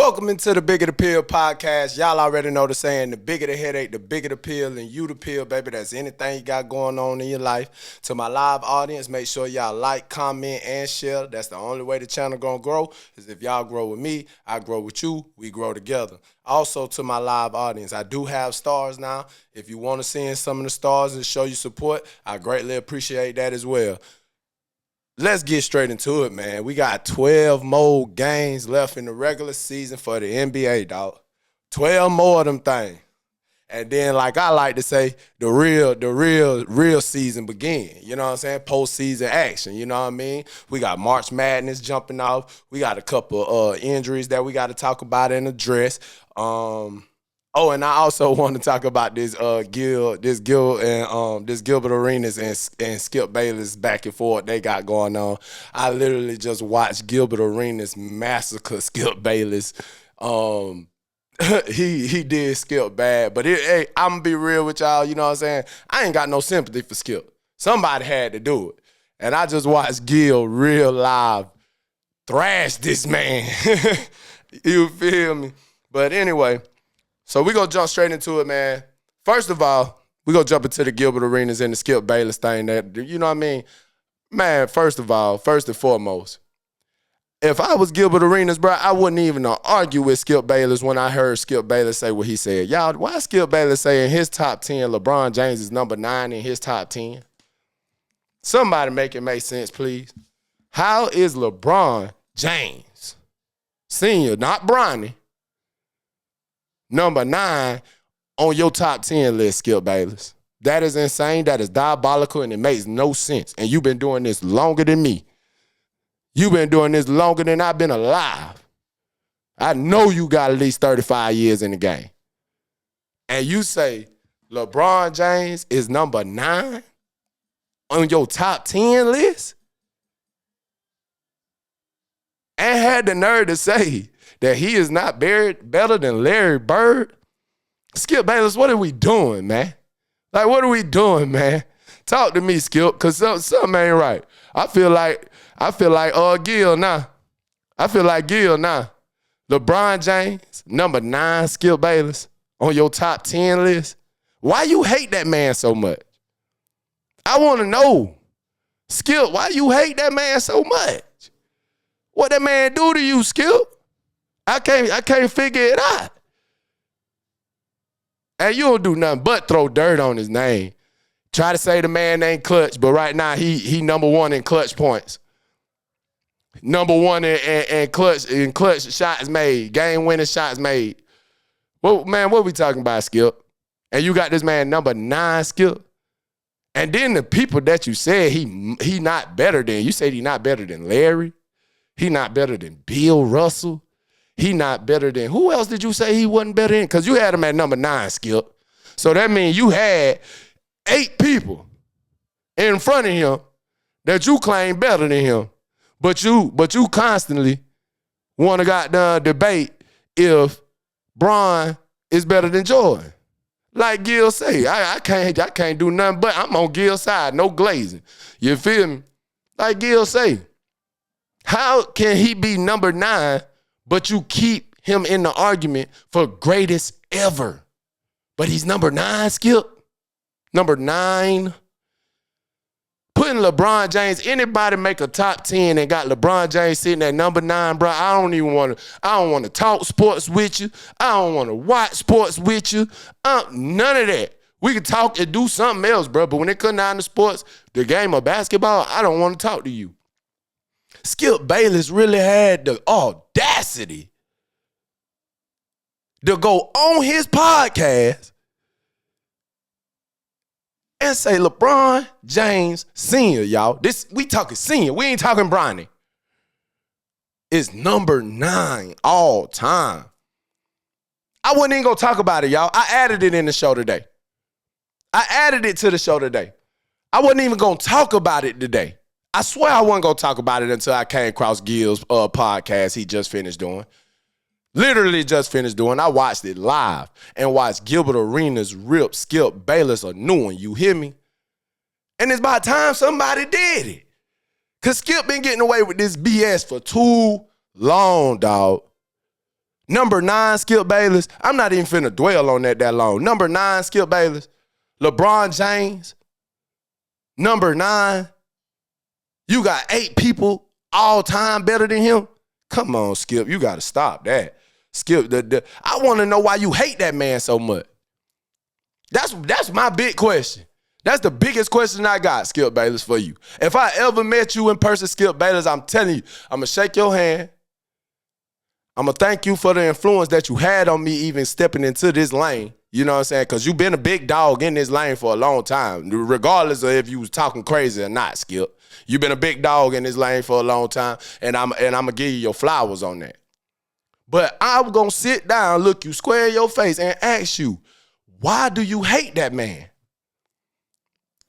Welcome into the Bigger the Pill podcast. Y'all already know the saying, the bigger the headache, the bigger the pill, and you the pill, baby. That's anything you got going on in your life. To my live audience, make sure y'all like, comment, and share. That's the only way the channel gonna grow, is if y'all grow with me, I grow with you, we grow together. Also, to my live audience, I do have stars now. If you want to send some of the stars and show you support, I greatly appreciate that as well. Let's get straight into it, man. We got 12 more games left in the regular season for the NBA, dog. 12 more of them things. And then, like I like to say, the real season begin. You know what I'm saying? Postseason action. You know what I mean? We got March Madness jumping off. We got a couple injuries that we got to talk about and address. Oh, and I also want to talk about this Gilbert Arenas and Skip Bayless back and forth they got going on. I literally just watched Gilbert Arenas massacre Skip Bayless. He did Skip bad, but hey, I'm gonna be real with y'all. You know what I'm saying? I ain't got no sympathy for Skip. Somebody had to do it, and I just watched Gil real live thrash this man. You feel me? But anyway. So we're going to jump straight into it, man. First of all, we're going to jump into the Gilbert Arenas and the Skip Bayless thing. That, you know what I mean? Man, first and foremost, if I was Gilbert Arenas, bro, I wouldn't even argue with Skip Bayless when I heard Skip Bayless say what he said. Y'all, why Skip Bayless say in his top 10, LeBron James is number 9 in his top 10? Somebody make it make sense, please. How is LeBron James, senior, not Bronny, number 9 on your top 10 list, Skip Bayless? That is insane. That is diabolical, and it makes no sense. And you've been doing this longer than me. You've been doing this longer than I've been alive. I know you got at least 35 years in the game. And you say LeBron James is number 9 on your top 10 list? And had the nerve to say that he is not better than Larry Bird? Skip Bayless, what are we doing, man? Like, what are we doing, man? Talk to me, Skip, because something ain't right. I feel like Gil now. I feel like Gil now. LeBron James, number 9, Skip Bayless, on your top 10 list. Why you hate that man so much? I want to know. Skip, why you hate that man so much? What that man do to you, Skip? I can't figure it out. And you don't do nothing but throw dirt on his name. Try to say the man ain't clutch, but right now he number 1 in clutch points. Number 1 in clutch shots made, game-winning shots made. Well, man, what we talking about, Skip? And you got this man number 9, Skip? And then the people that you said he not better than, you said he not better than Larry. He not better than Bill Russell. He not better than, who else did you say he wasn't better than? Because you had him at number 9, Skip. So that means you had 8 people in front of him that you claim better than him. But you constantly want to goddamn debate if Bron is better than Jordan. Like Gil say, I can't do nothing but I'm on Gil's side, no glazing. You feel me? Like Gil say, how can he be number 9 but you keep him in the argument for greatest ever? But he's number 9, Skip. Number 9. Putting LeBron James, anybody make a top 10 and got LeBron James sitting at number 9, bro, I don't want to talk sports with you. I don't want to watch sports with you. None of that. We can talk and do something else, bro, but when it comes down to sports, the game of basketball, I don't want to talk to you. Skip Bayless really had the audacity to go on his podcast and say LeBron James Sr., y'all. We talking senior. We ain't talking Bronny. Is number 9 all time. I wasn't even going to talk about it, y'all. I added it in the show today. I added it to the show today. I wasn't even going to talk about it today. I swear I wasn't going to talk about it until I came across Gil's podcast he just finished doing. Literally just finished doing. I watched it live and watched Gilbert Arenas rip Skip Bayless a new one. You hear me? And it's about time somebody did it. Because Skip been getting away with this BS for too long, dog. Number 9, Skip Bayless. I'm not even finna dwell on that long. Number 9, Skip Bayless. LeBron James. Number 9. You got 8 people all time better than him. Come on, Skip. You got to stop that. Skip, I want to know why you hate that man so much. That's my big question. That's the biggest question I got, Skip Bayless, for you. If I ever met you in person, Skip Bayless, I'm telling you, I'm going to shake your hand. I'm going to thank you for the influence that you had on me even stepping into this lane. You know what I'm saying? Because you've been a big dog in this lane for a long time, regardless of if you was talking crazy or not, Skip. You've been a big dog in this lane for a long time, and I'm going to give you your flowers on that. But I'm going to sit down, look you square in your face, and ask you, why do you hate that man?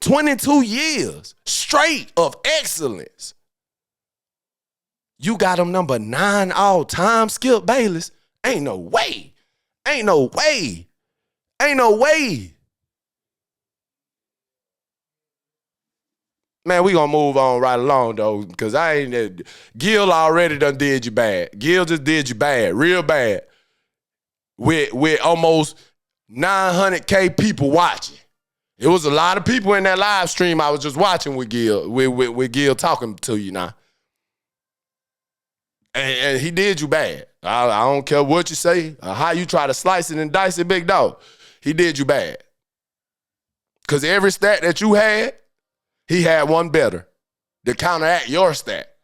22 years straight of excellence. You got him number 9 all time, Skip Bayless. Ain't no way. Ain't no way. Ain't no way. Man, we gonna move on right along, though, because Gil already done did you bad. Gil just did you bad, real bad, with almost 900K people watching. It was a lot of people in that live stream I was just watching with Gil, with Gil talking to you now. And he did you bad. I don't care what you say or how you try to slice it and dice it, big dog. He did you bad. Because every stat that you had, he had one better to counteract your stat.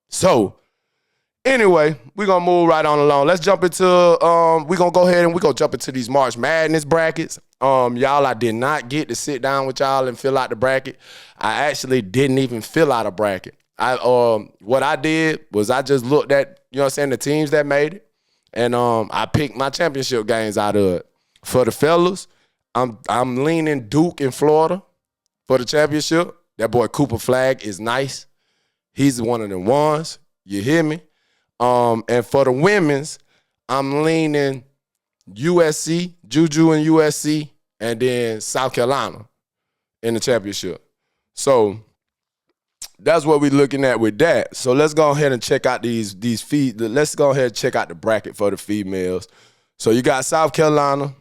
So, anyway, we're going to move right on along. Let's jump into, we're going to go ahead and we're going to jump into these March Madness brackets. Y'all, I did not get to sit down with y'all and fill out the bracket. I actually didn't even fill out a bracket. What I did was I just looked at, you know what I'm saying, the teams that made it, and I picked my championship games out of it. For the fellas, I'm leaning Duke in Florida for the championship. That boy Cooper Flagg is nice. He's one of the ones. You hear me? And for the women's, I'm leaning USC, Juju and USC, and then South Carolina in the championship. So that's what we're looking at with that. So let's go ahead and check out these feed. Let's go ahead and check out the bracket for the females. So you got South Carolina.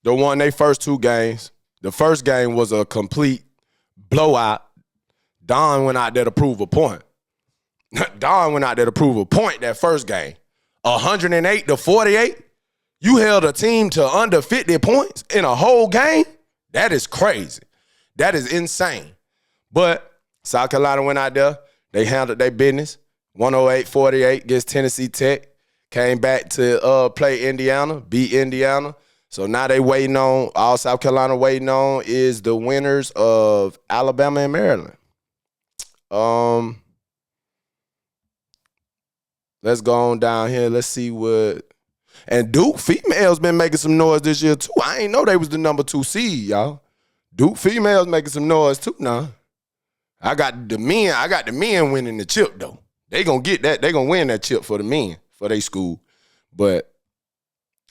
They won their first 2 games. The first game was a complete blowout. Don went out there to prove a point. Don went out there to prove a point that first game. 108-48. You held a team to under 50 points in a whole game? That is crazy. That is insane. But South Carolina went out there. They handled their business. 108-48 against Tennessee Tech. Came back to play Indiana, beat Indiana. So now they waiting on, all South Carolina waiting on is the winners of Alabama and Maryland. Let's go on down here. Let's see what. And Duke females been making some noise this year too. I ain't know they was the number 2 seed, y'all. Duke females making some noise too now. I got the men winning the chip though. They gonna get that. They gonna win that chip for the men, for their school. But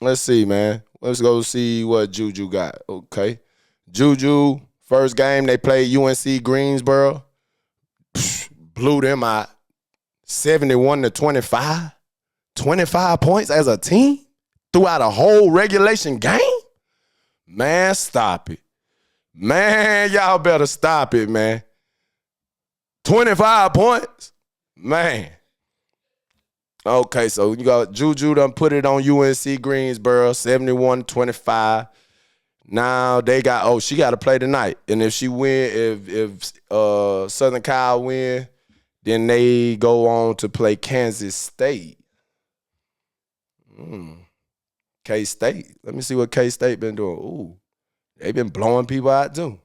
let's see, man. Let's go see what Juju got. Okay. Juju, first game they played UNC Greensboro. Blew them out 71-25. 25 points as a team throughout a whole regulation game? Man, stop it. Man, y'all better stop it, man. 25 points? Man. Okay, so you got Juju done put it on UNC Greensboro, 71-25. Now they got, she got to play tonight. And if she win, if Southern Cal win, then they go on to play Kansas State. K-State. Let me see what K-State been doing. Ooh, they been blowing people out too.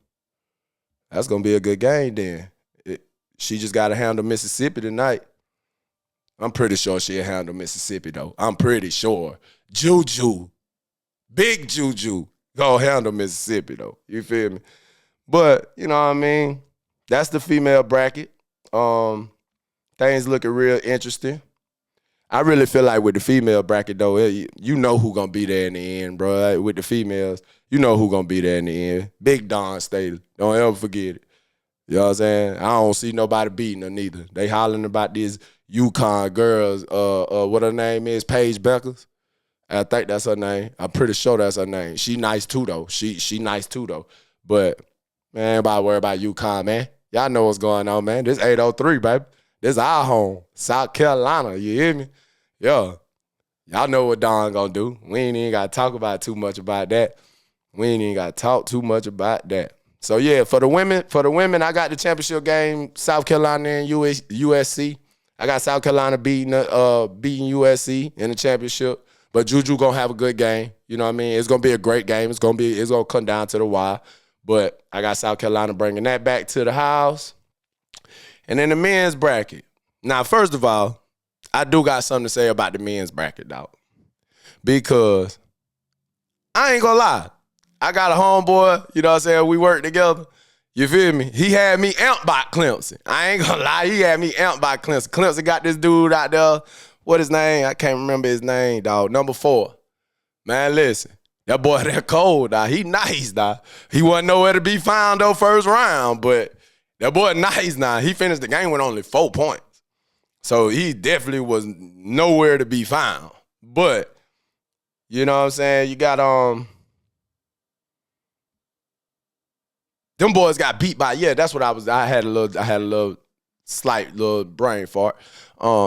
That's going to be a good game then. She just got to handle Mississippi tonight. I'm pretty sure she'll handle Mississippi, though. I'm pretty sure. Juju, big Juju, gonna handle Mississippi, though. You feel me? But, you know what I mean? That's the female bracket. Things looking real interesting. I really feel like with the female bracket, though, you know who gonna be there in the end, bro. Like with the females, you know who gonna be there in the end. Big Don Staley. Don't ever forget it. You know what I'm saying? I don't see nobody beating her neither. They hollering about these UConn girls, what her name is, Paige Beckers. I think that's her name. I'm pretty sure that's her name. She nice too though. She nice too though. But man, everybody worry about UConn, man. Y'all know what's going on, man. This 803, baby. This our home, South Carolina. You hear me? Yeah. Y'all know what Don gonna do. We ain't even gotta talk about too much about that. We ain't even gotta talk too much about that. So yeah, for the women, I got the championship game, South Carolina and USC. I got South Carolina beating USC in the championship. But Juju gonna have a good game. You know what I mean? It's gonna be a great game. It's gonna come down to the wire. But I got South Carolina bringing that back to the house. And then the men's bracket. Now, first of all, I do got something to say about the men's bracket, dog. Because I ain't gonna lie. I got a homeboy, you know what I'm saying? We work together. You feel me? He had me amped by Clemson. I ain't gonna lie. He had me amped by Clemson. Clemson got this dude out there. What his name? I can't remember his name, dog. Number 4. Man, listen. That boy that cold, dog. He nice, dog. He wasn't nowhere to be found, though, first round. But that boy nice, now. He finished the game with only 4 points. So he definitely was nowhere to be found. But, you know what I'm saying? You got, them boys got beat by, yeah, that's what I had a little slight little brain fart.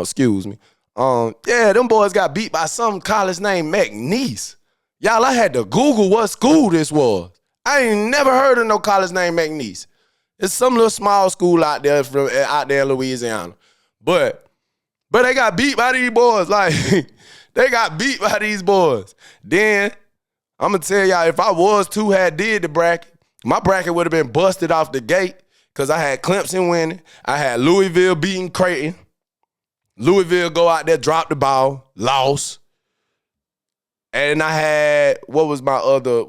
Excuse me. Yeah, them boys got beat by some college named McNeese. Y'all, I had to Google what school this was. I ain't never heard of no college named McNeese. It's some little small school out there in Louisiana. But they got beat by these boys. Like, they got beat by these boys. Then, I'm going to tell y'all, if I was to have did the bracket, my bracket would have been busted off the gate because I had Clemson winning. I had Louisville beating Creighton. Louisville go out there, drop the ball, lost. And I had, what was my other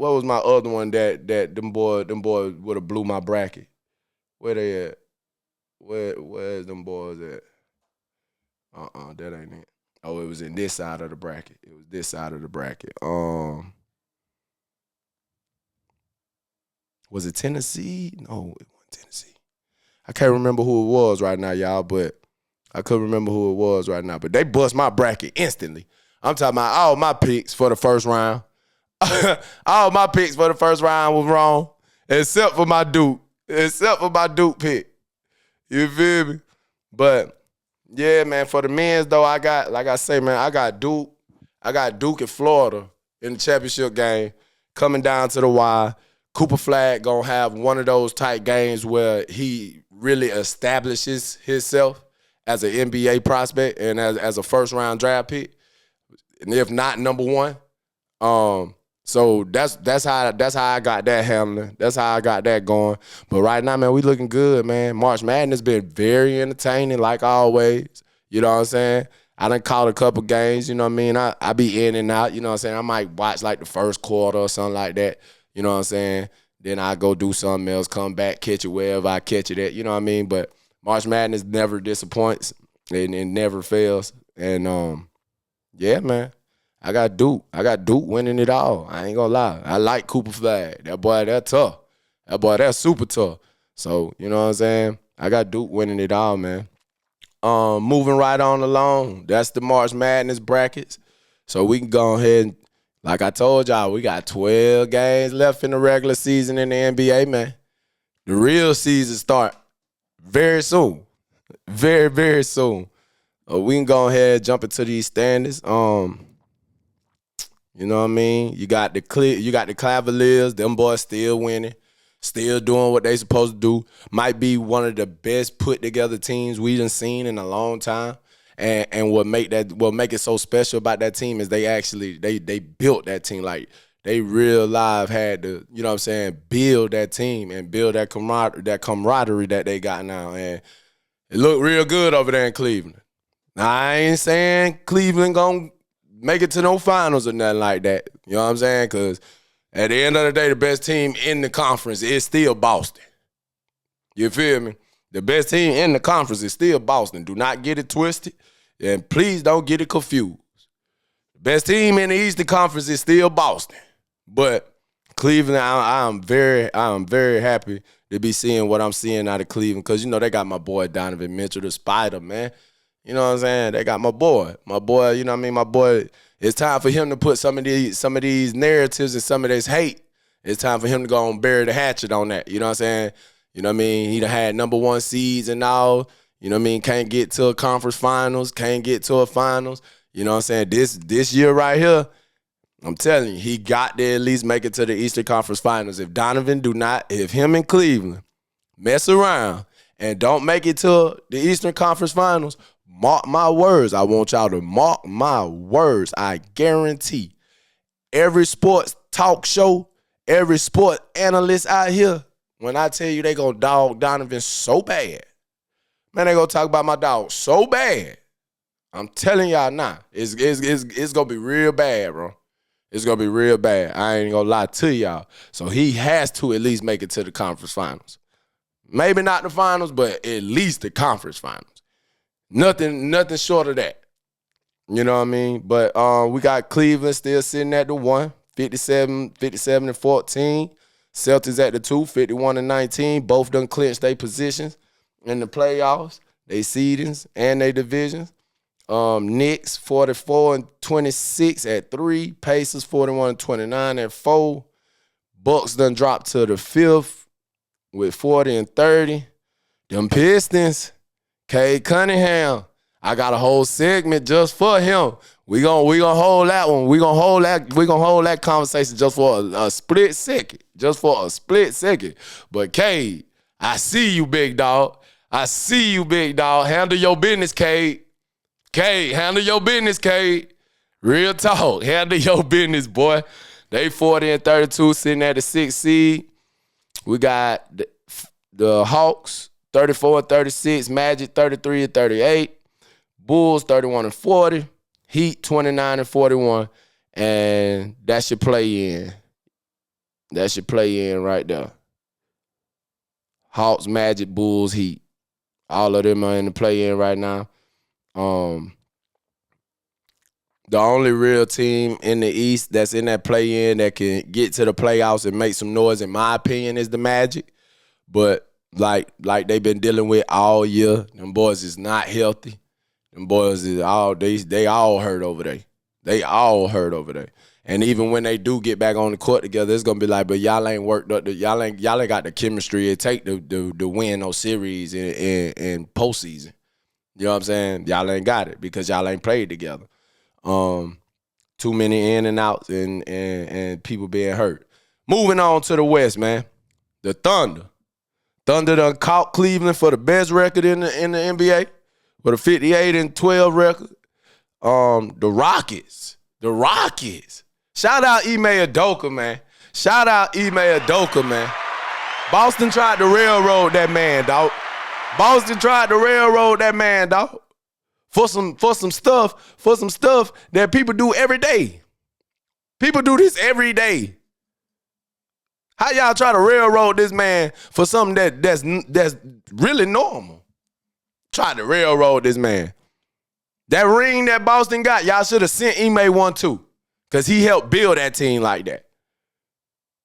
one that them boys would have blew my bracket? Where they at? Where's them boys at? That ain't it. Oh, it was in this side of the bracket. It was this side of the bracket. Was it Tennessee? No, it wasn't Tennessee. I can't remember who it was right now, y'all, but I couldn't remember who it was right now. But they bust my bracket instantly. I'm talking about all my picks for the first round. All my picks for the first round was wrong, except for my Duke. Except for my Duke pick. You feel me? But, yeah, man, for the men's, though, I got, like I say, man, I got Duke. I got Duke in Florida in the championship game coming down to the wire. Cooper Flag going to have one of those type games where he really establishes himself as an NBA prospect and as a first-round draft pick. And if not, number 1. So that's how I got that handling. That's how I got that going. But right now, man, we looking good, man. March Madness been very entertaining, like always. You know what I'm saying? I done caught a couple games, you know what I mean? I be in and out, you know what I'm saying? I might watch like the first quarter or something like that, you know what I'm saying? Then I go do something else, come back, catch it wherever I catch it at, you know what I mean? But March Madness never disappoints and it never fails. And, yeah, man. I got Duke winning it all. I ain't gonna lie. I like Cooper Flag. That boy, that tough. That boy, that's super tough. So, you know what I'm saying? I got Duke winning it all, man. Moving right on along. That's the March Madness brackets. So we can go ahead and, like I told y'all, we got 12 games left in the regular season in the NBA, man. The real season start very soon. Very, very soon. We can go ahead and jump into these standings. You know what I mean? You got the Cavaliers. Them boys still winning, still doing what they supposed to do. Might be one of the best put together teams we done seen in a long time. And what make it so special about that team is they actually they built that team. Like they real live had to, you know what I'm saying, build that team and build that camaraderie that they got now. And it looked real good over there in Cleveland. Now I ain't saying Cleveland gonna make it to no finals or nothing like that. You know what I'm saying? Because at the end of the day, the best team in the conference is still Boston. You feel me? The best team in the conference is still Boston. Do not get it twisted, and please don't get it confused. The best team in the Eastern Conference is still Boston. But Cleveland, I am very happy to be seeing what I'm seeing out of Cleveland because, you know, they got my boy Donovan Mitchell, the Spider, man. You know what I'm saying? They got my boy. My boy, you know what I mean? My boy, It's time for him to put some of these narratives and some of this hate. It's time for him to go and bury the hatchet on that. You know what I'm saying? You know what I mean? He done had #1 seeds and all. You know what I mean? Can't get to a conference finals. Can't get to a finals. You know what I'm saying? This year right here, I'm telling you, he got to at least make it to the Eastern Conference Finals. If him and Cleveland mess around and don't make it to the Eastern Conference Finals, mark my words. I want y'all to mark my words. I guarantee every sports talk show, every sports analyst out here, when I tell you they gonna dog Donovan so bad, man, they gonna talk about my dog so bad. I'm telling y'all now, it's gonna be real bad, bro. It's going to be real bad. I ain't going to lie to y'all. So he has to at least make it to the conference finals. Maybe not the finals, but at least the conference finals. Nothing short of that. You know what I mean? But we got Cleveland still sitting at the 1, 57-14. Celtics at the 2, 51-19. Both done clinched their positions in the playoffs, they seedings, and their divisions. Knicks 44-26 at 3. Pacers 41-29 at 4. Bucks done dropped to the 5th with 40-30. Them Pistons, Cade Cunningham. I got a whole segment just for him. We gonna hold that one. We gonna hold that conversation just for a split second. Just for a split second. But Cade, I see you, big dog. I see you, big dog. Handle your business, Cade. Cade, handle your business, Cade. Real talk. Handle your business, boy. They 40-32 sitting at the 6th seed. We got the Hawks 34-36, Magic 33-38, Bulls 31-40, Heat 29-41, and that should play in. That should play in right there. Hawks, Magic, Bulls, Heat. All of them are in the play-in right now. The only real team in the East that's in that play-in that can get to the playoffs and make some noise, in my opinion, is the Magic. But like they've been dealing with all year, them boys is not healthy. Them boys is they all hurt over there. They all hurt over there. And even when they do get back on the court together, it's gonna be like, but y'all ain't worked up. Y'all ain't got the chemistry it take to win those series in postseason. You know what I'm saying? Y'all ain't got it because y'all ain't played together. Too many in and outs and people being hurt. Moving on to the West, man. The Thunder. Thunder done caught Cleveland for the best record in the NBA with a 58-12 record. The Rockets. Shout out Ime Udoka, man. Shout out Ime Udoka, man. Boston tried to railroad that man, dog. For some stuff that people do every day. People do this every day. How y'all try to railroad this man for something that's really normal? Try to railroad this man. That ring that Boston got, y'all should have sent Ime one too, because he helped build that team like that.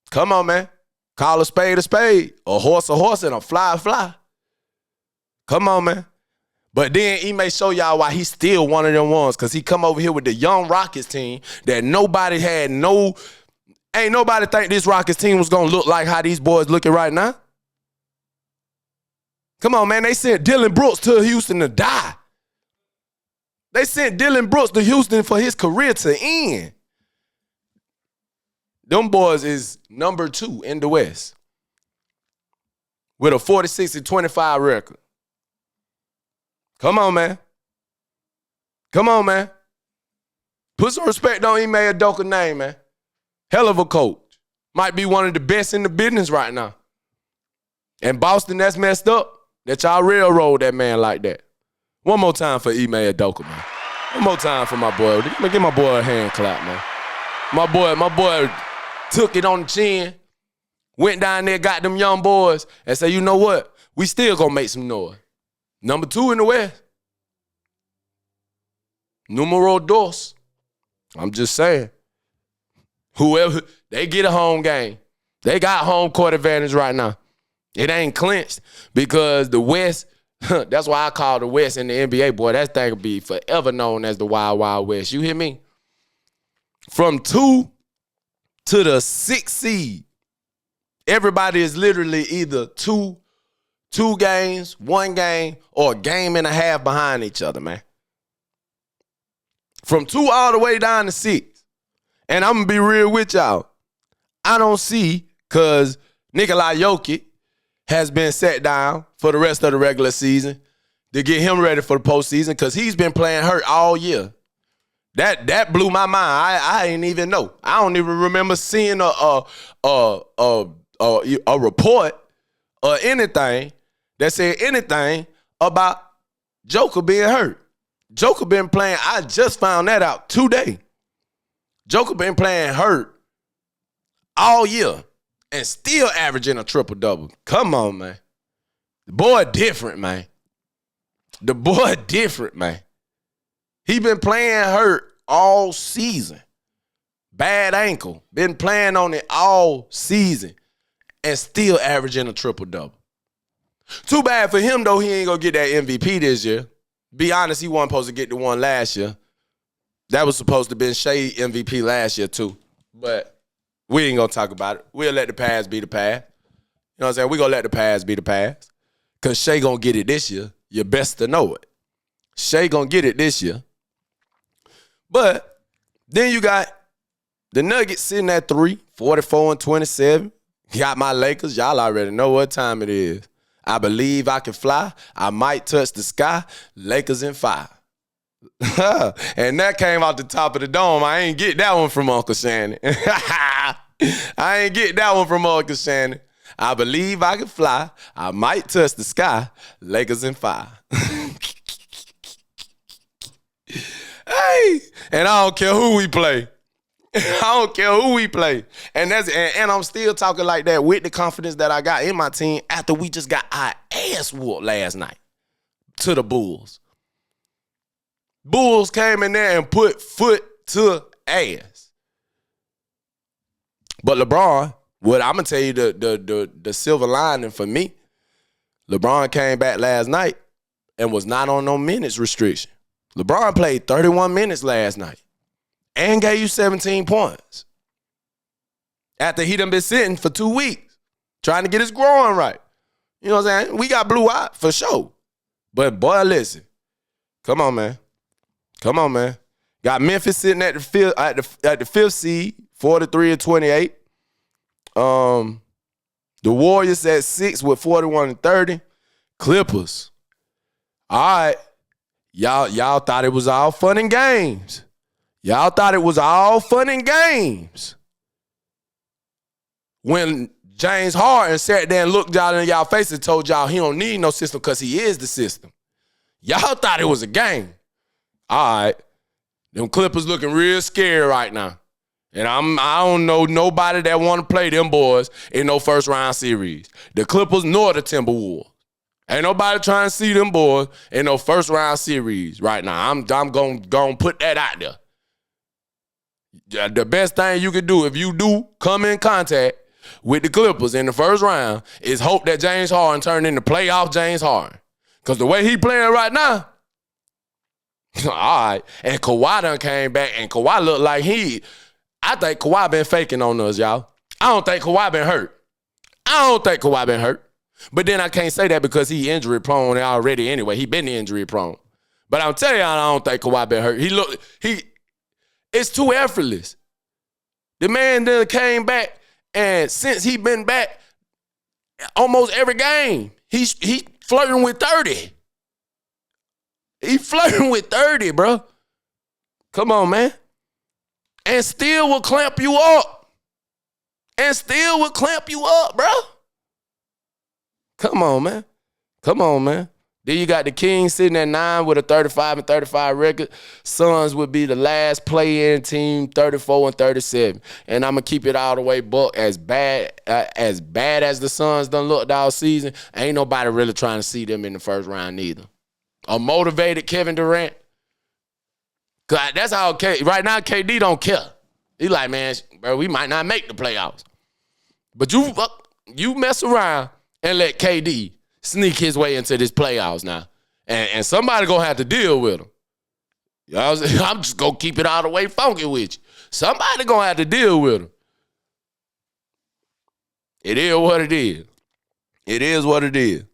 Come on, man. Call a spade, a horse, and a fly. Come on, man. But then he may show y'all why he's still one of them ones, because he come over here with the young Rockets team that nobody had ain't nobody think this Rockets team was going to look like how these boys looking right now. Come on, man. They sent Dylan Brooks to Houston to die. They sent Dylan Brooks to Houston for his career to end. Them boys is number 2 in the West with a 46-25 record. Come on, man. Put some respect on Ime Udoka's name, man. Hell of a coach. Might be one of the best in the business right now. And Boston, that's messed up that y'all railroad that man like that. One more time for Ime Udoka, man. One more time for my boy. Give my boy a hand clap, man. My boy took it on the chin, went down there, got them young boys, and said, you know what? We still gonna make some noise. Number 2 in the West. Numero dos. I'm just saying. Whoever, they get a home game. They got home court advantage right now. It ain't clinched because the West, that's why I call the West in the NBA, boy, that thing will be forever known as the Wild Wild West. You hear me? from 2 to the 6th seed, everybody is literally either two games, 1 game, or a game and a half behind each other, man. From 2 all the way down to 6. And I'm going to be real with y'all. I don't see, because Nikola Jokic has been set down for the rest of the regular season to get him ready for the postseason, because he's been playing hurt all year. That blew my mind. I didn't even know. I don't even remember seeing a report or anything that said anything about Joker being hurt. Joker been playing. I just found that out today. Joker been playing hurt all year and still averaging a triple-double. Come on, man. The boy different, man. The boy different, man. He been playing hurt all season. Bad ankle. Been playing on it all season and still averaging a triple-double. Too bad for him, though, he ain't going to get that MVP this year. Be honest, he wasn't supposed to get the one last year. That was supposed to have been Shea MVP last year, too. But we ain't going to talk about it. We'll let the past be the past. You know what I'm saying? We're going to let the past be the past. Because Shea going to get it this year. You're best to know it. Shea going to get it this year. But then you got the Nuggets sitting at 3, 44-27. Got my Lakers. Y'all already know what time it is. I believe I can fly. I might touch the sky. Lakers in 5. And that came out the top of the dome. I ain't get that one from Uncle Shannon. I ain't get that one from Uncle Shannon. I believe I can fly. I might touch the sky. Lakers in 5. Hey, and I don't care who we play. I don't care who we play. And I'm still talking like that with the confidence that I got in my team after we just got our ass whooped last night to the Bulls. Bulls came in there and put foot to ass. But LeBron, what I'm going to tell you the silver lining for me, LeBron came back last night and was not on no minutes restriction. LeBron played 31 minutes last night and gave you 17 points after he done been sitting for 2 weeks trying to get his growing right. You know what I'm saying? We got blue eye for sure. But, boy, listen. Come on, man. Come on, man. Got Memphis sitting at the fifth seed, 43-28. The Warriors at 6 with 41-30. Clippers. All right. Y'all thought it was all fun and games. Y'all thought it was all fun and games. When James Harden sat there and looked y'all in y'all face and told y'all he don't need no system because he is the system. Y'all thought it was a game. All right. Them Clippers looking real scared right now. And I don't know nobody that want to play them boys in no first round series. The Clippers nor the Timberwolves. Ain't nobody trying to see them boys in no first round series right now. I'm going to put that out there. The best thing you can do if you do come in contact with the Clippers in the first round is hope that James Harden turn into playoff James Harden. Because the way he playing right now, all right. And Kawhi done came back, and Kawhi looked like I think Kawhi been faking on us, y'all. I don't think Kawhi been hurt. But then I can't say that because he injury prone already anyway. He been injury prone. But I'm telling y'all, I don't think Kawhi been hurt. It's too effortless. The man then came back, and since he been back, almost every game, he's flirting with 30. He flirting with 30, bro. Come on, man. And still will clamp you up. Bro. Come on, man. Then you got the Kings sitting at 9 with a 35-35 record. Suns would be the last play-in team, 34-37. And I'm going to keep it all the way buck. As bad as the Suns done looked all season, ain't nobody really trying to see them in the first round neither. A motivated Kevin Durant. Cause that's how right now KD don't care. He like, man, bro, we might not make the playoffs. But you mess around and let KD sneak his way into this playoffs now. And somebody gonna have to deal with him. You know what I'm saying? I'm just gonna keep it all the way funky with you. Somebody gonna have to deal with him. It is what it is. It is what it is.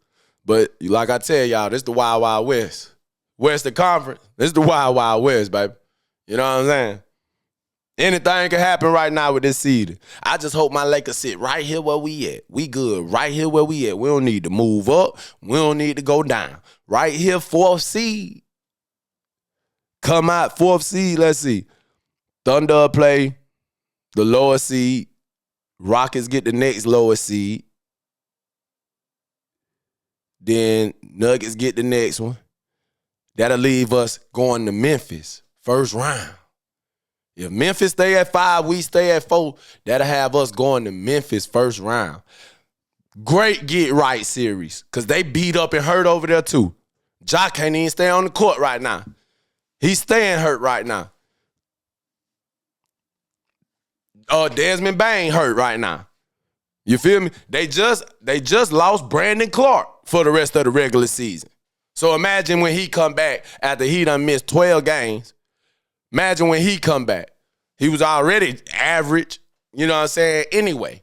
But like I tell y'all, this the Wild Wild West. Western Conference, this the Wild Wild West, baby. You know what I'm saying? Anything can happen right now with this seed. I just hope my Lakers sit right here where we at. We good right here where we at. We don't need to move up. We don't need to go down. Right here, 4th seed. Come out, 4th seed, let's see. Thunder play the lower seed. Rockets get the next lower seed. Then Nuggets get the next one. That'll leave us going to Memphis, first round. If Memphis stay at 5, we stay at 4, that'll have us going to Memphis first round. Great get-right series because they beat up and hurt over there too. Ja can't even stay on the court right now. He's staying hurt right now. Desmond Bain hurt right now. You feel me? They just lost Brandon Clark for the rest of the regular season. So imagine when he come back after he done missed 12 games. Imagine when he come back. He was already average, you know what I'm saying, anyway.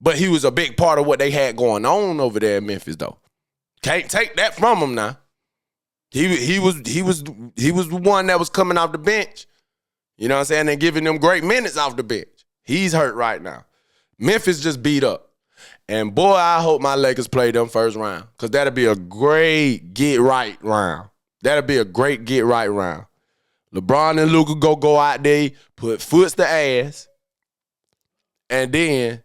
But he was a big part of what they had going on over there in Memphis, though. Can't take that from him now. He was the one that was coming off the bench, you know what I'm saying, and giving them great minutes off the bench. He's hurt right now. Memphis just beat up. And, boy, I hope my Lakers play them first round because that'll be a great get-right round. That'll be a great get-right round. LeBron and Luka go out there, put foots to ass, and then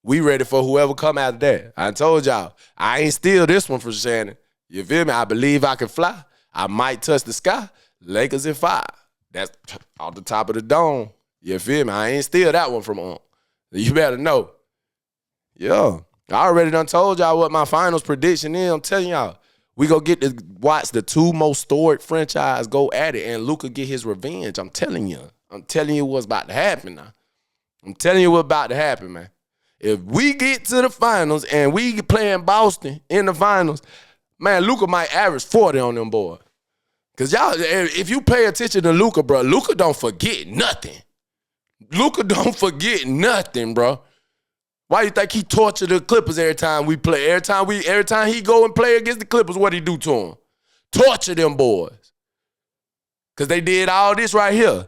we ready for whoever come after that. I told y'all, I ain't steal this one from Shannon. You feel me? I believe I can fly. I might touch the sky. Lakers in 5. That's off the top of the dome. You feel me? I ain't steal that one from him. You better know. Yeah, I already done told y'all what my finals prediction is. I'm telling y'all. We go get to watch the 2 most storied franchise go at it, and Luka get his revenge. I'm telling you. I'm telling you what's about to happen now. I'm telling you what's about to happen, man. If we get to the finals and we play in Boston in the finals, man, Luka might average 40 on them boys. Because y'all, if you pay attention to Luka, bro, Luka don't forget nothing. Luka don't forget nothing, bro. Why you think he tortured the Clippers every time we play? Every time he go and play against the Clippers, what he do to them? Torture them boys. Because they did all this right here.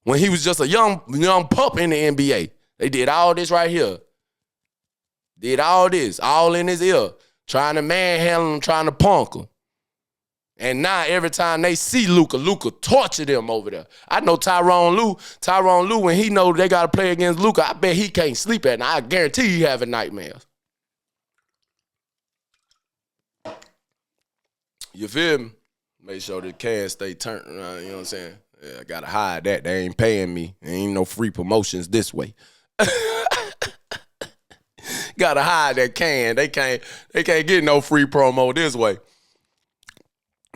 When he was just a young pup in the NBA. They did all this right here. Did all this, all in his ear. Trying to manhandle him, trying to punk him. And now every time they see Luka torture them over there. I know Tyronn Lue, when he know they got to play against Luka, I bet he can't sleep at night. I guarantee he having nightmares. You feel me? Make sure the can stay turned around, you know what I'm saying? Yeah, I got to hide that. They ain't paying me. There ain't no free promotions this way. Got to hide that can. They can't get no free promo this way.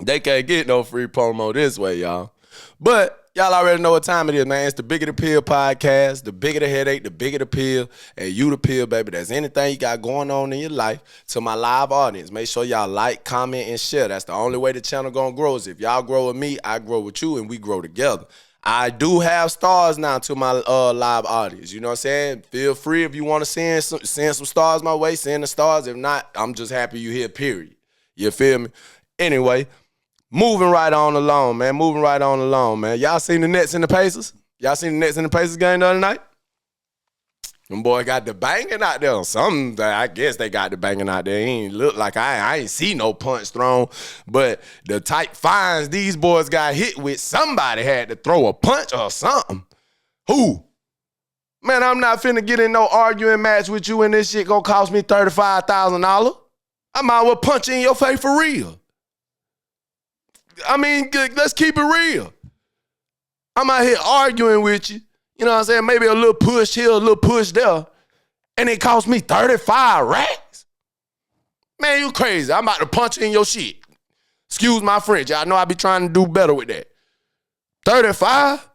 They can't get no free promo this way, y'all. But y'all already know what time it is, man. It's the Bigger the Pill podcast. The bigger the headache, the bigger the pill. And you the pill, baby. That's anything you got going on in your life. To my live audience, make sure y'all like, comment, and share. That's the only way the channel gonna grow is if y'all grow with me, I grow with you, and we grow together. I do have stars now to my live audience. You know what I'm saying? Feel free if you want to send some stars my way, send the stars. If not, I'm just happy you here, period. You feel me? Anyway. Moving right on along, man. Y'all seen the Nets and the Pacers? Y'all seen the Nets and the Pacers game the other night? Them boy got the banging out there. I guess they got the banging out there. It ain't look like I ain't see no punch thrown. But the type fines these boys got hit with, somebody had to throw a punch or something. Who? Man, I'm not finna get in no arguing match with you and this shit gonna cost me $35,000. I might as well punch you in your face for real. I mean, let's keep it real. I'm out here arguing with you. You know what I'm saying? Maybe a little push here, a little push there. And it cost me 35 racks? Man, you crazy. I'm about to punch in your shit. Excuse my French. Y'all know I be trying to do better with that. 35?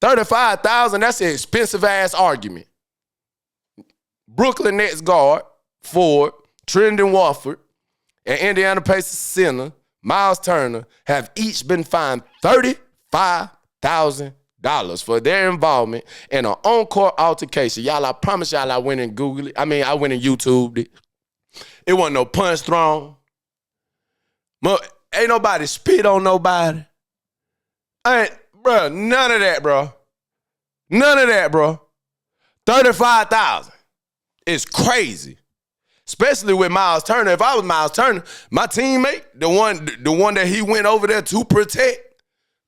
35,000, that's an expensive-ass argument. Brooklyn Nets guard, Ford, Trendon Watford, and Indiana Pacers center, Miles Turner, have each been fined $35,000. for their involvement in an on-court altercation. Y'all, I promise y'all I went and Googled it. I went and YouTubed it. It wasn't no punch thrown. Ain't nobody spit on nobody. Bro, none of that, bro. None of that, bro. 35,000. It's crazy. Especially with Miles Turner. If I was Miles Turner, my teammate, the one that he went over there to protect,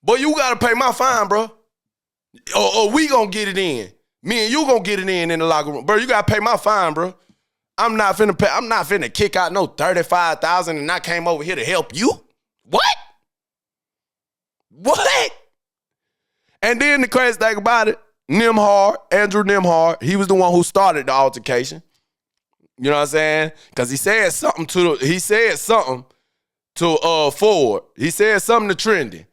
boy, you gotta pay my fine, bro. Or we gonna get it in. Me and you gonna get it in the locker room. Bro, you gotta pay my fine, bro. I'm not finna kick out no 35,000 and I came over here to help you. What? And then the crazy thing about it, Andrew Nimhard, he was the one who started the altercation. You know what I'm saying? Because he said something to Ford. He said something to Trendy.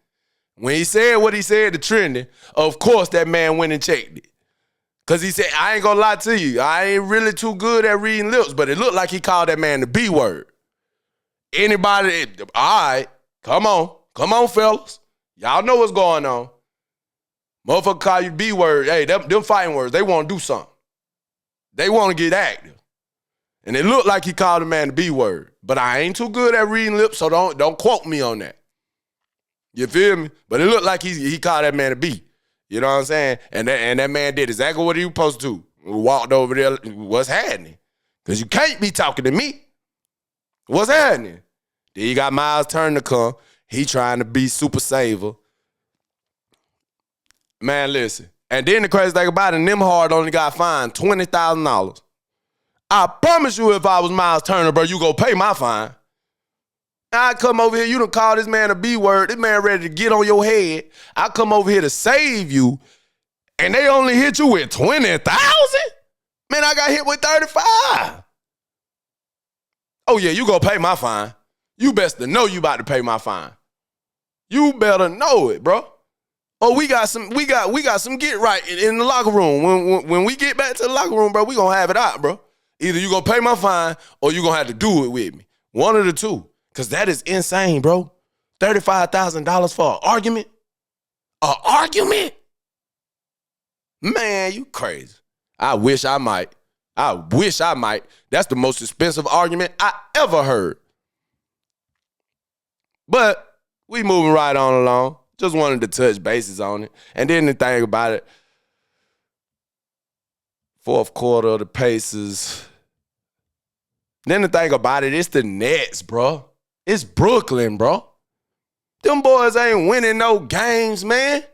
When he said what he said to Trendy, of course that man went and checked it. Because he said, I ain't gonna lie to you, I ain't really too good at reading lips, but it looked like he called that man the B word. Anybody, all right, come on, fellas. Y'all know what's going on. Motherfucker call you B word. Hey, them fighting words, they want to do something. They want to get active. And it looked like he called the man the B word. But I ain't too good at reading lips, so don't quote me on that. You feel me? But it looked like he called that man a B. You know what I'm saying? And that man did exactly what he was supposed to. Walked over there, what's happening? Because you can't be talking to me. What's happening? Then you got Miles Turner come. He trying to be super saver. Man, listen. And then the crazy thing about it, Nimhard only got fined $20,000. I promise you if I was Miles Turner, bro, you go pay my fine. I come over here, you done call this man a B word. This man ready to get on your head. I come over here to save you, and they only hit you with 20,000? Man, I got hit with 35. Oh yeah, you gonna pay my fine. You best to know you about to pay my fine. You better know it, bro. Oh, we got some get right in the locker room. When we get back to the locker room, bro, we gonna have it out, bro. Either you gonna pay my fine or you gonna have to do it with me. One of the two. Because that is insane, bro. $35,000 for an argument? An argument? Man, you crazy. I wish I might. That's the most expensive argument I ever heard. But we moving right on along. Just wanted to touch bases on it. And then the thing about it, fourth quarter of the Pacers. Then the thing about it, it's the Nets, bro. It's Brooklyn, bro. Them boys ain't winning no games, man.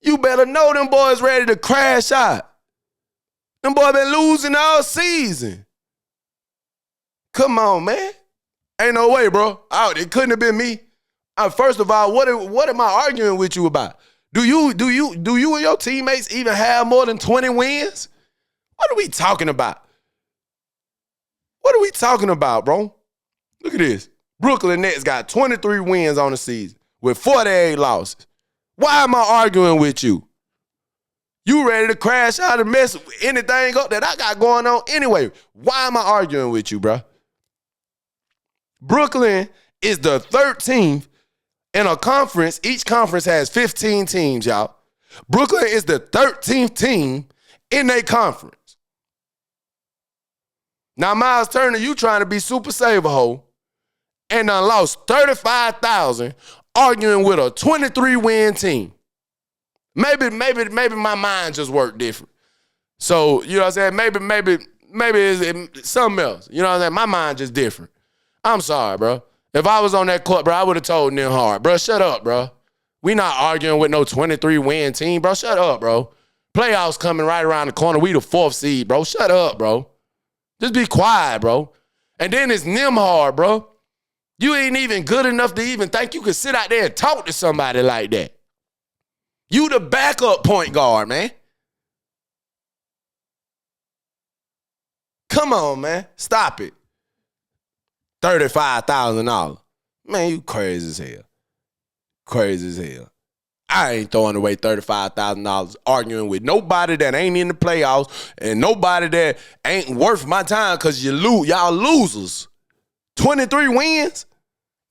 You better know them boys ready to crash out. Them boys been losing all season. Come on, man. Ain't no way, bro. It couldn't have been me. First of all, what am I arguing with you about? Do you and your teammates even have more than 20 wins? What are we talking about? What are we talking about, bro? Look at this. Brooklyn Nets got 23 wins on the season with 48 losses. Why am I arguing with you? You ready to crash out and mess anything up that I got going on anyway? Why am I arguing with you, bro? Brooklyn is the 13th in a conference. Each conference has 15 teams, y'all. Brooklyn is the 13th team in a conference. Now, Miles Turner, you trying to be super saver hoe and done lost 35,000 arguing with a 23-win team. Maybe my mind just worked different. So, you know what I'm saying? Maybe it's something else. You know what I'm saying? My mind just different. I'm sorry, bro. If I was on that court, bro, I would have told Nimhard, bro, shut up, bro. We not arguing with no 23-win team, bro. Shut up, bro. Playoffs coming right around the corner. We the 4th seed, bro. Shut up, bro. Just be quiet, bro. And then it's Nimhard, bro. You ain't even good enough to even think you could sit out there and talk to somebody like that. You the backup point guard, man. Come on, man. Stop it. $35,000. Man, you crazy as hell. Crazy as hell. I ain't throwing away $35,000 arguing with nobody that ain't in the playoffs and nobody that ain't worth my time because y'all losers. 23 wins?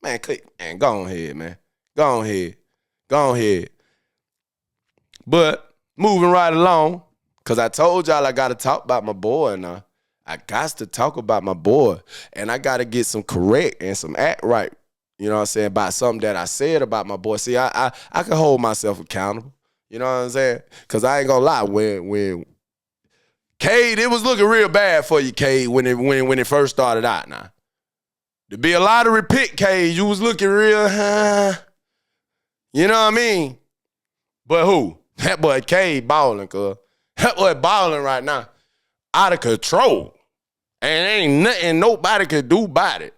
Man, go ahead, man. Go ahead. But moving right along, because I told y'all I got to talk about my boy now. I got to talk about my boy, and I got to get some correct and some act right, you know what I'm saying, about something that I said about my boy. See, I can hold myself accountable, you know what I'm saying, because I ain't going to lie, when Cade, it was looking real bad for you, Cade, when it first started out now. To be a lottery pick, Cade, you was looking real, you know what I mean? But who? That boy Cade balling, cuz. That boy balling right now. Out of control. And ain't nothing nobody can do about it.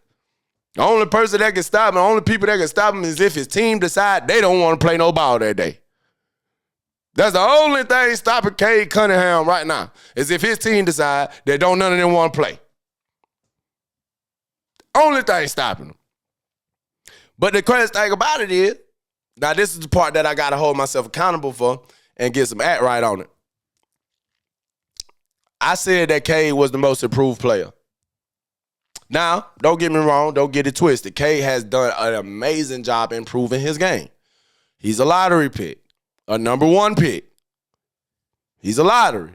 The only person that can stop him, the only people that can stop him is if his team decide they don't want to play no ball that day. That's the only thing stopping Cade Cunningham right now, is if his team decide that don't none of them want to play. Only thing stopping him. But the crazy thing about it is, now this is the part that I got to hold myself accountable for and get some act right on it. I said that Cade was the most improved player. Now, don't get me wrong. Don't get it twisted. Cade has done an amazing job improving his game. He's a lottery pick, a number 1 pick. He's a lottery.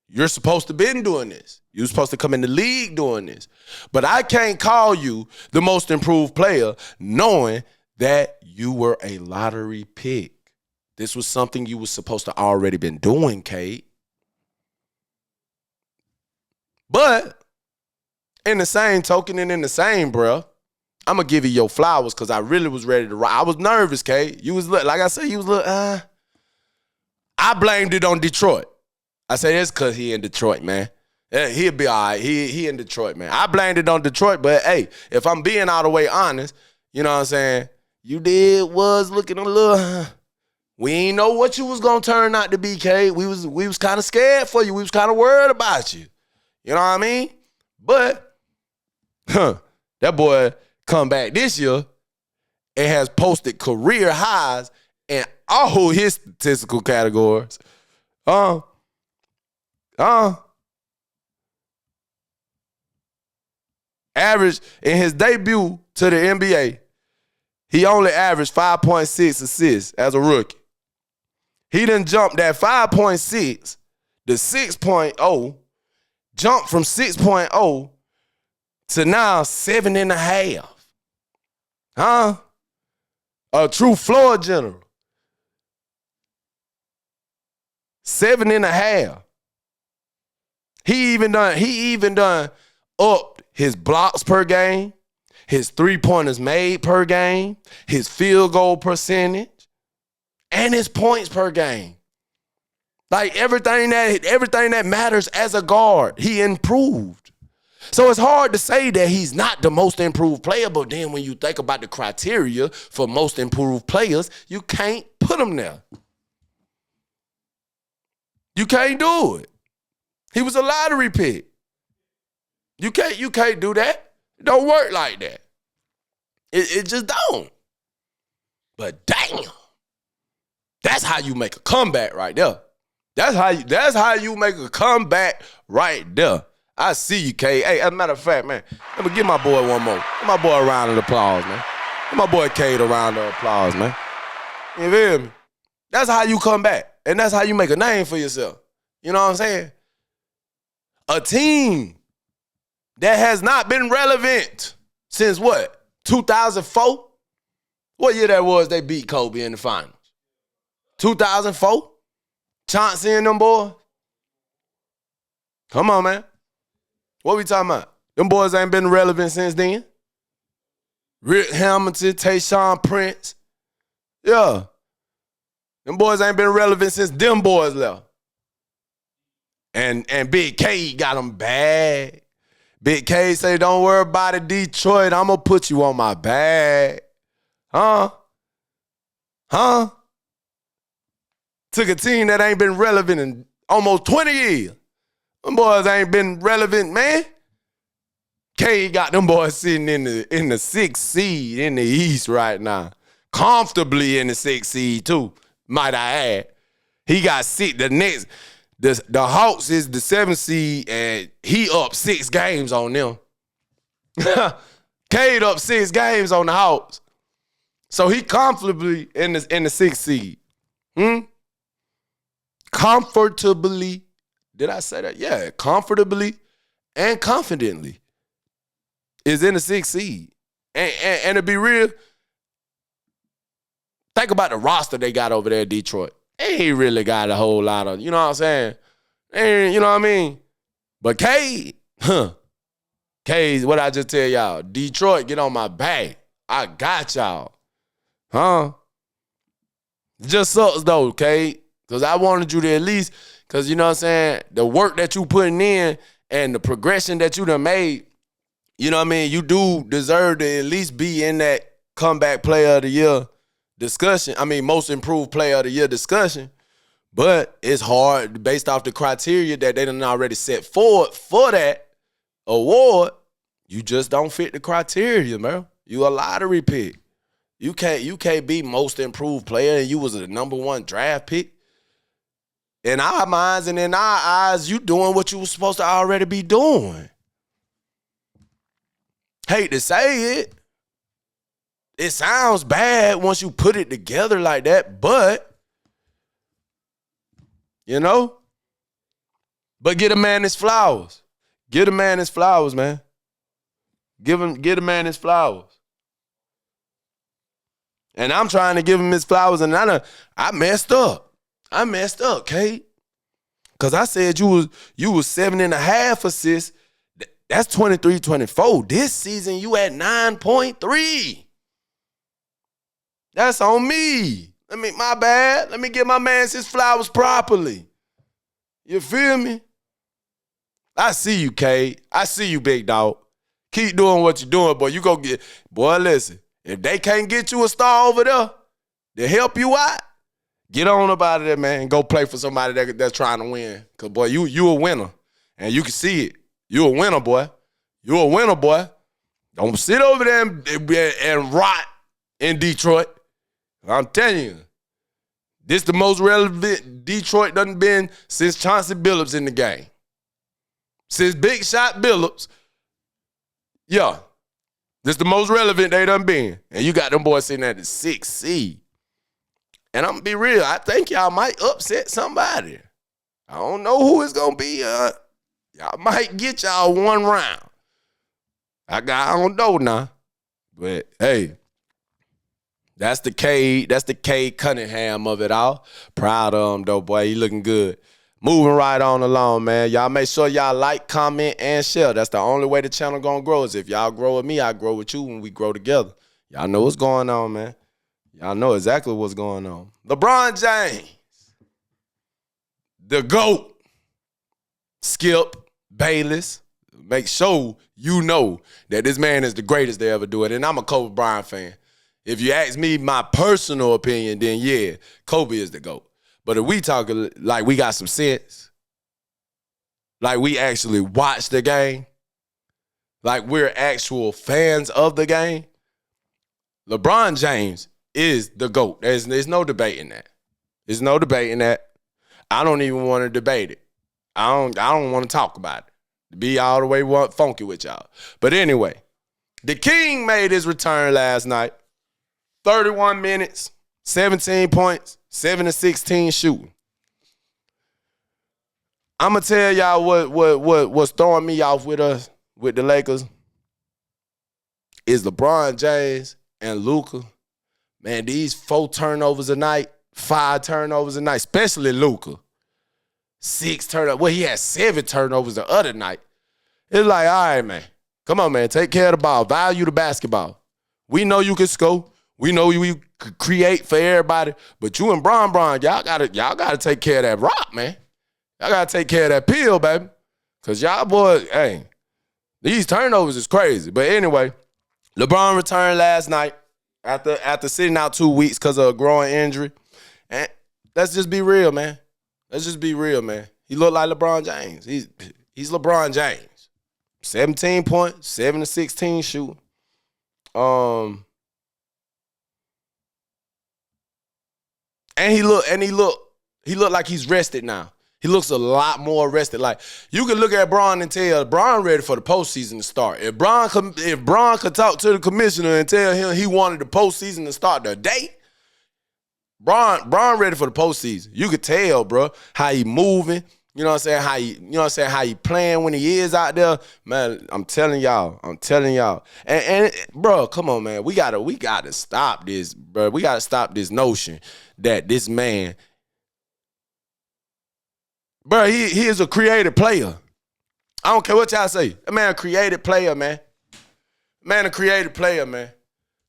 You're supposed to been doing this. You're supposed to come in the league doing this. But I can't call you the most improved player knowing that you were a lottery pick. This was something you were supposed to already been doing, Cade. But in the same token and in the same breath, I'm going to give you your flowers because I really was ready to ride. I was nervous, Cade. You was, like I said, you was I blamed it on Detroit. I say it's because he in Detroit, man. He'll be all right. He in Detroit, man. I blamed it on Detroit, but hey, if I'm being all the way honest, you know what I'm saying, you was looking a little, we ain't know what you was going to turn out to be, Cade. We was kind of scared for you. We was kind of worried about you. You know what I mean? But, that boy come back this year and has posted career highs in all his statistical categories. Average in his debut to the NBA, he only averaged 5.6 assists as a rookie. He done jumped that 5.6 to 6.0, jumped from 6.0 to now 7.5. A true floor general. 7.5. He even done upped his blocks per game, his 3-pointers made per game, his field goal percentage, and his points per game. Like everything that matters as a guard, he improved. So it's hard to say that he's not the most improved player, but then when you think about the criteria for most improved players, you can't put him there. You can't do it. He was a lottery pick. You can't do that. It don't work like that. It just don't. But damn, that's how you make a comeback right there. That's how you make a comeback right there. I see you, Cade. Hey, as a matter of fact, man, let me give my boy one more. Give my boy a round of applause, man. Give my boy Cade a round of applause, man. You feel me? That's how you come back. And that's how you make a name for yourself. You know what I'm saying? A team that has not been relevant since what? 2004? What year that was they beat Kobe in the finals? 2004? Chauncey and them boys? Come on, man. What we talking about? Them boys ain't been relevant since then. Rick Hamilton, Tayshaun Prince. Yeah. Them boys ain't been relevant since them boys left. And Big Cade got them bad. Big Cade say, don't worry about it, Detroit. I'm going to put you on my bag. Huh? Took a team that ain't been relevant in almost 20 years. Them boys ain't been relevant, man. Cade got them boys sitting in the 6th seed in the East right now. Comfortably in the 6th seed, too, might I add. He got the Hawks is the 7th seed, and he up 6 games on them. Cade up 6 games on the Hawks. So he comfortably in the 6th seed. comfortably, did I say that? Yeah, comfortably and confidently is in the 6th seed. And to be real, think about the roster they got over there in Detroit. They ain't really got a whole lot of, you know what I'm saying? You know what I mean? But Cade, Cade, what I just tell y'all, Detroit, get on my back. I got y'all. Just sucks though, Cade, because I wanted you to at least, because you know what I'm saying, the work that you putting in and the progression that you done made, you know what I mean, you do deserve to at least be in that comeback player of the year discussion. I mean, most improved player of the year discussion. But it's hard based off the criteria that they done already set forward for that award. You just don't fit the criteria, man. You a lottery pick. You can't be most improved player and you was a number 1 draft pick. In our minds and in our eyes, you doing what you was supposed to already be doing. Hate to say it. It sounds bad once you put it together like that, but you know? But get a man his flowers. Get a man his flowers, man. Get a man his flowers. And I'm trying to give him his flowers, and I messed up. I messed up, Cade. Because I said you was 7.5 assists. That's 23-24. This season, you at 9.3. That's on me. My bad. Let me give my man his flowers properly. You feel me? I see you, Cade. I see you, big dog. Keep doing what you're doing, boy. You go get, boy, listen. If they can't get you a star over there to help you out, get on up out of there, man, and go play for somebody that's trying to win. Because, boy, you a winner. And you can see it. You a winner, boy. You a winner, boy. Don't sit over there and rot in Detroit. I'm telling you. This the most relevant Detroit done been since Chauncey Billups in the game. Since Big Shot Billups, yeah. This the most relevant they done been. And you got them boys sitting at the 6th seed. And I'm going to be real. I think y'all might upset somebody. I don't know who it's going to be. Y'all might get y'all one round. I don't know now. But, hey, that's the Cade Cunningham of it all. Proud of him, though, boy. He looking good. Moving right on along, man. Y'all make sure y'all like, comment, and share. That's the only way the channel gonna grow is if y'all grow with me, I grow with you when we grow together. Y'all know what's going on, man. Y'all know exactly what's going on. LeBron James, the GOAT, Skip, Bayless. Make sure you know that this man is the greatest to ever do it. And I'm a Kobe Bryant fan. If you ask me my personal opinion, then yeah, Kobe is the GOAT. But if we talk like we got some sense, like we actually watch the game, like we're actual fans of the game, LeBron James is the GOAT. There's no debating that. There's no debating that. I don't even want to debate it. I don't want to talk about it. To be all the way funky with y'all. But anyway, the King made his return last night. 31 minutes, 17 points, 7 of 16 shooting. I'm going to tell y'all what's throwing me off with the Lakers is LeBron James and Luka. Man, these 4 turnovers a night, 5 turnovers a night, especially Luka. 6 turnovers. Well, he had 7 turnovers the other night. It's like, all right, man. Come on, man. Take care of the ball. Value the basketball. We know you can score. We know you could create for everybody. But you and Bron, y'all gotta take care of that rock, man. Y'all gotta take care of that pill, baby. Cause y'all boys, hey, these turnovers is crazy. But anyway, LeBron returned last night after sitting out 2 weeks because of a growing injury. And let's just be real, man. Let's just be real, man. He looked like LeBron James. He's LeBron James. 17 points, 7 to 16 shooting. And he looked like he's rested now. He looks a lot more rested. Like you can look at Bron and tell Bron ready for the postseason to start. If Bron could talk to the commissioner and tell him he wanted the postseason to start today, Bron ready for the postseason. You could tell, bro, how he moving. You know what I'm saying? How he playing when he is out there. Man, I'm telling y'all. And bro, come on, man. We gotta stop this, bro. We gotta stop this notion that this man, bro, he is a creative player. I don't care what y'all say. That man a creative player, man. Man, a creative player, man.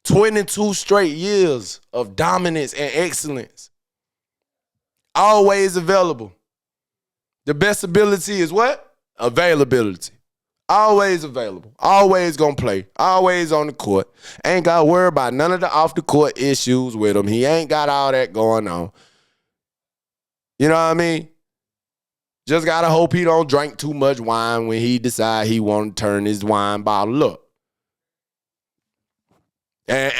22 straight years of dominance and excellence. Always available. The best ability is what? Availability. Always available. Always gonna play. Always on the court. Ain't got to worry about none of the off-the-court issues with him. He ain't got all that going on. You know what I mean? Just got to hope he don't drink too much wine when he decide he want to turn his wine bottle up. And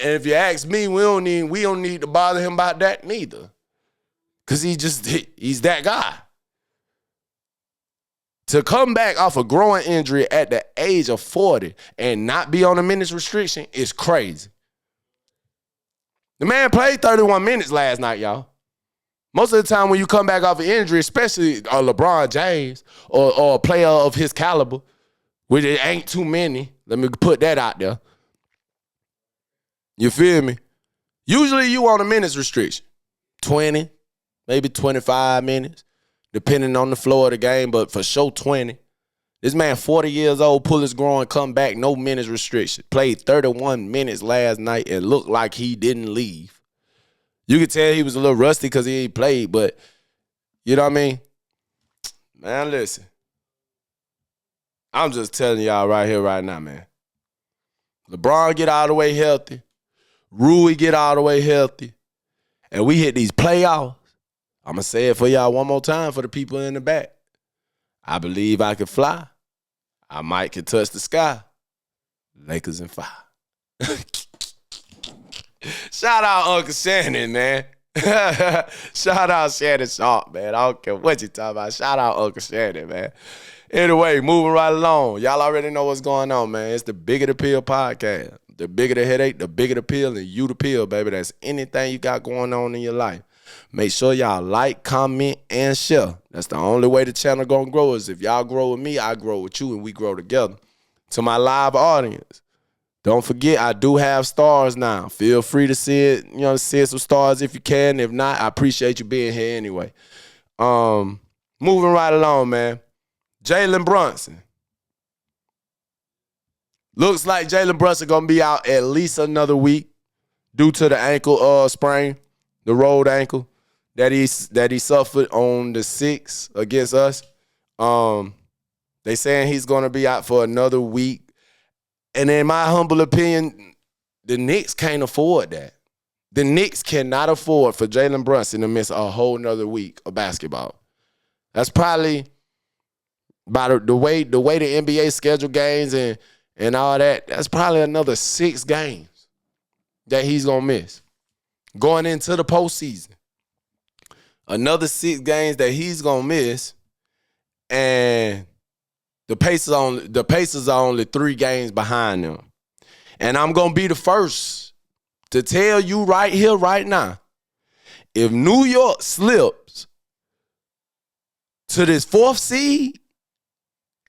if you ask me, we don't need to bother him about that neither. Because he's that guy. To come back off a growing injury at the age of 40 and not be on a minutes restriction is crazy. The man played 31 minutes last night, y'all. Most of the time when you come back off an injury, especially LeBron James or a player of his caliber, which it ain't too many, let me put that out there. You feel me? Usually you on a minutes restriction. 20, maybe 25 minutes, depending on the flow of the game, but for sure 20. This man 40 years old, pull his groin, come back, no minutes restriction. Played 31 minutes last night and looked like he didn't leave. You could tell he was a little rusty because he ain't played, but you know what I mean? Man, listen. I'm just telling y'all right here, right now, man. LeBron get all the way healthy. Rui get all the way healthy. And we hit these playoffs. I'm going to say it for y'all one more time for the people in the back. I believe I can fly. I might can touch the sky. Lakers in 5. Shout out Uncle Shannon, man. Shout out Shannon Sharp, man. I don't care what you talking about. Shout out Uncle Shannon, man. Anyway, moving right along. Y'all already know what's going on, man. It's the Bigger the Pill podcast. The bigger the headache, the bigger the pill, and you the pill, baby. That's anything you got going on in your life. Make sure y'all like, comment, and share. That's the only way the channel gonna grow is if y'all grow with me, I grow with you, and we grow together. To my live audience, don't forget I do have stars now. Feel free to send some stars if you can. If not, I appreciate you being here anyway. Moving right along, man. Jalen Brunson. Looks like Jalen Brunson going to be out at least another week due to the ankle sprain, the rolled ankle that he suffered on the 6th against us. They saying he's going to be out for another week. And in my humble opinion, the Knicks can't afford that. The Knicks cannot afford for Jalen Brunson to miss a whole nother week of basketball. That's probably by the way the NBA schedule games and all that, that's probably another 6 games that he's going to miss. Going into the postseason. Another 6 games that he's going to miss. And the Pacers are only 3 games behind them. And I'm going to be the first to tell you right here, right now, if New York slips to this 4th seed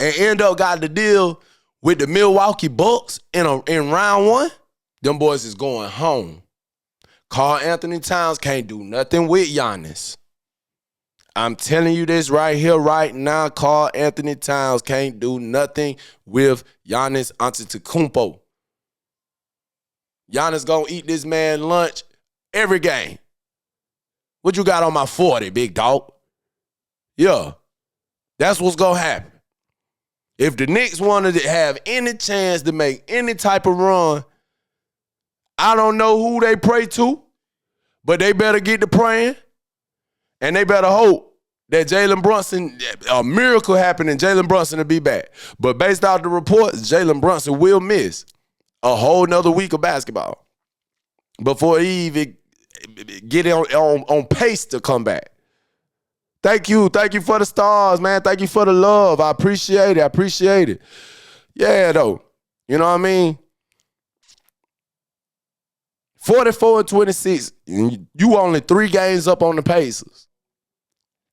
and end up got the deal with the Milwaukee Bucks in round 1, them boys is going home. Karl Anthony Towns can't do nothing with Giannis. I'm telling you this right here, right now. Karl Anthony Towns can't do nothing with Giannis Antetokounmpo. Giannis gonna eat this man lunch every game. What you got on my 40, big dog? Yeah, that's what's gonna happen. If the Knicks wanted to have any chance to make any type of run, I don't know who they pray to, but they better get to praying, and they better hope that Jalen Brunson, a miracle happen and Jalen Brunson will be back. But based off the reports, Jalen Brunson will miss a whole nother week of basketball before he even get on pace to come back. Thank you for the stars, man. Thank you for the love. I appreciate it. Yeah, though. You know what I mean? 44-26. You only 3 games up on the Pacers.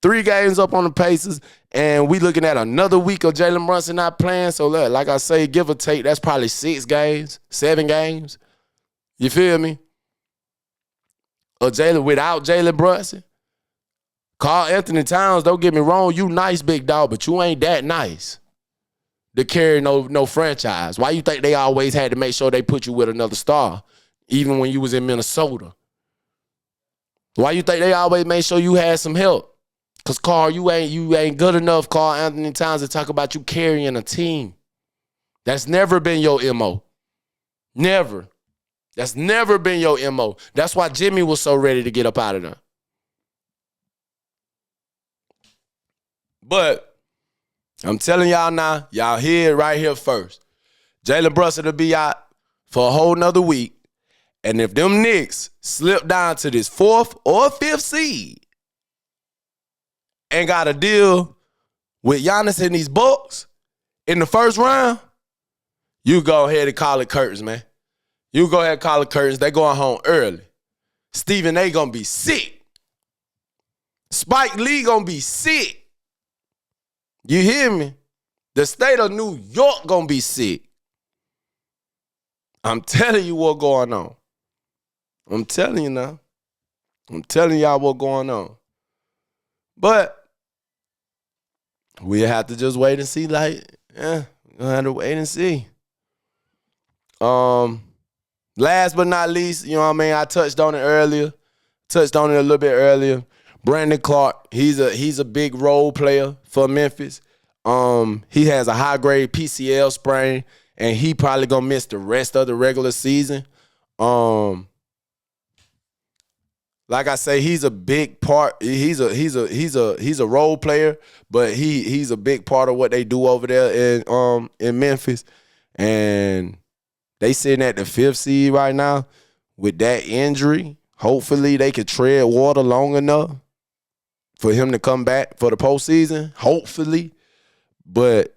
3 games up on the Pacers, and we looking at another week of Jalen Brunson not playing. So, look, like I say, give or take, that's probably 6 games, 7 games. You feel me? Or without Jalen Brunson. Karl Anthony Towns, don't get me wrong, you nice, big dog, but you ain't that nice to carry no franchise. Why you think they always had to make sure they put you with another star, even when you was in Minnesota? Why you think they always made sure you had some help? Because, Karl, you ain't good enough, Karl Anthony Towns, to talk about you carrying a team. That's never been your MO. Never. That's never been your MO. That's why Jimmy was so ready to get up out of there. But I'm telling y'all now, y'all hear it right here first. Jalen Brunson will be out for a whole nother week. And if them Knicks slip down to this 4th or 5th seed, and got a deal with Giannis and these Bucks in the first round, you go ahead and call it curtains, man. You go ahead and call it curtains. They going home early. Stephen A. gonna be sick. Spike Lee gonna be sick. You hear me? The state of New York gonna be sick. I'm telling you what's going on. I'm telling you now. I'm telling y'all what's going on. But we have to just wait and see. We'll have to wait and see. Last but not least, you know what I mean? I touched on it a little bit earlier. Brandon Clark, he's a big role player for Memphis. He has a high-grade PCL sprain, and he probably gonna miss the rest of the regular season. Like I say, he's a big part. He's a role player, but he's a big part of what they do over there in Memphis. And they sitting at the 5th seed right now with that injury. Hopefully they could tread water long enough for him to come back for the postseason. Hopefully. But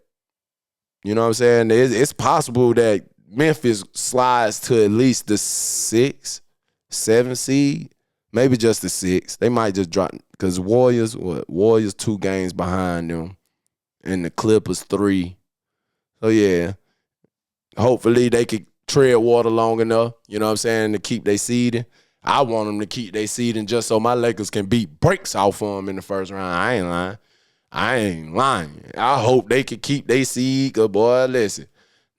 you know what I'm saying? It's possible that Memphis slides to at least the 6, 7 seed. Maybe just the 6. They might just drop because Warriors 2 games behind them, and the Clippers 3. So yeah, hopefully they could tread water long enough. You know what I'm saying, to keep their seeding. I want them to keep their seeding just so my Lakers can beat breaks off of them in the first round. I ain't lying. I hope they can keep their seed. Cause boy, listen.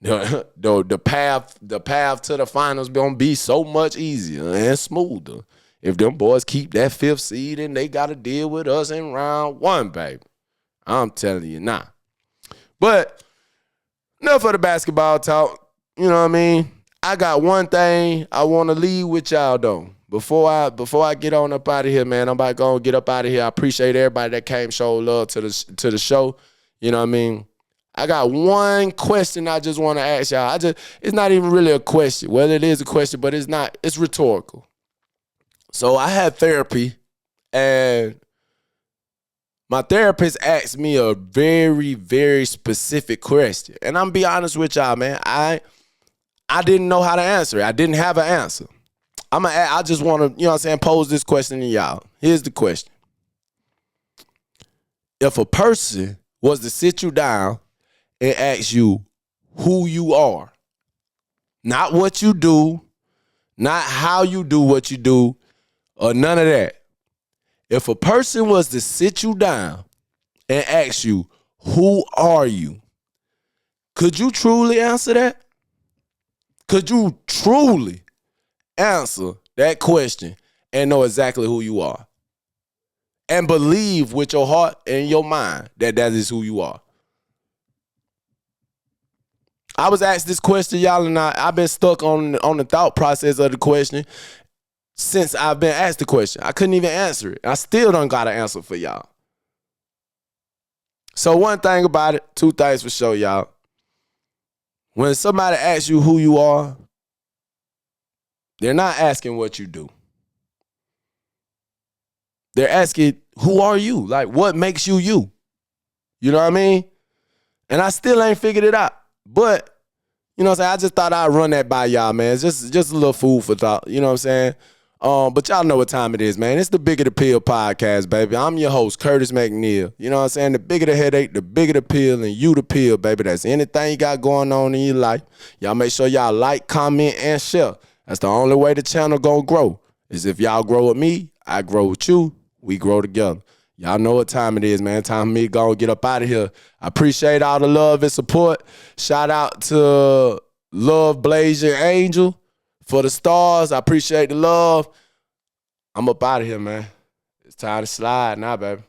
The path to the finals gonna be so much easier and smoother if them boys keep that 5th seed and they got to deal with us in round 1, baby. I'm telling you now. But enough of the basketball talk. You know what I mean? I got one thing I want to leave with y'all, though. Before I get on up out of here, man, I'm about to go get up out of here. I appreciate everybody that came show love to the show. You know what I mean? I got one question I just want to ask y'all. It's not even really a question. Well, it is a question, but it's not. It's rhetorical. So I had therapy, and my therapist asked me a very, very specific question. And I'm going to be honest with y'all, man. I didn't know how to answer it. I didn't have an answer. I just want to, you know what I'm saying, pose this question to y'all. Here's the question. If a person was to sit you down and ask you who you are, not what you do, not how you do what you do, or none of that. If a person was to sit you down and ask you, who are you? Could you truly answer that? Could you truly answer that question and know exactly who you are? And believe with your heart and your mind that is who you are? I was asked this question, y'all, and I've been stuck on the thought process of the question since I've been asked the question. I couldn't even answer it. I still don't got an answer for y'all. So one thing about it, 2 things for sure, y'all. When somebody asks you who you are, they're not asking what you do. They're asking, who are you? Like, what makes you you? You know what I mean? And I still ain't figured it out. But You know what I'm saying? I just thought I'd run that by y'all, man. It's just a little food for thought. You know what I'm saying? But y'all know what time it is, man. It's the Bigger the Pill podcast, baby. I'm your host, Curtis McNeil. You know what I'm saying? The bigger the headache, the bigger the pill, and you the pill, baby. That's anything you got going on in your life. Y'all make sure y'all like, comment, and share. That's the only way the channel gonna grow. Is if y'all grow with me, I grow with you, we grow together. Y'all know what time it is, man. Time for me to go get up out of here. I appreciate all the love and support. Shout out to Love Blazer Angel for the stars. I appreciate the love. I'm up out of here, man. It's time to slide now, baby.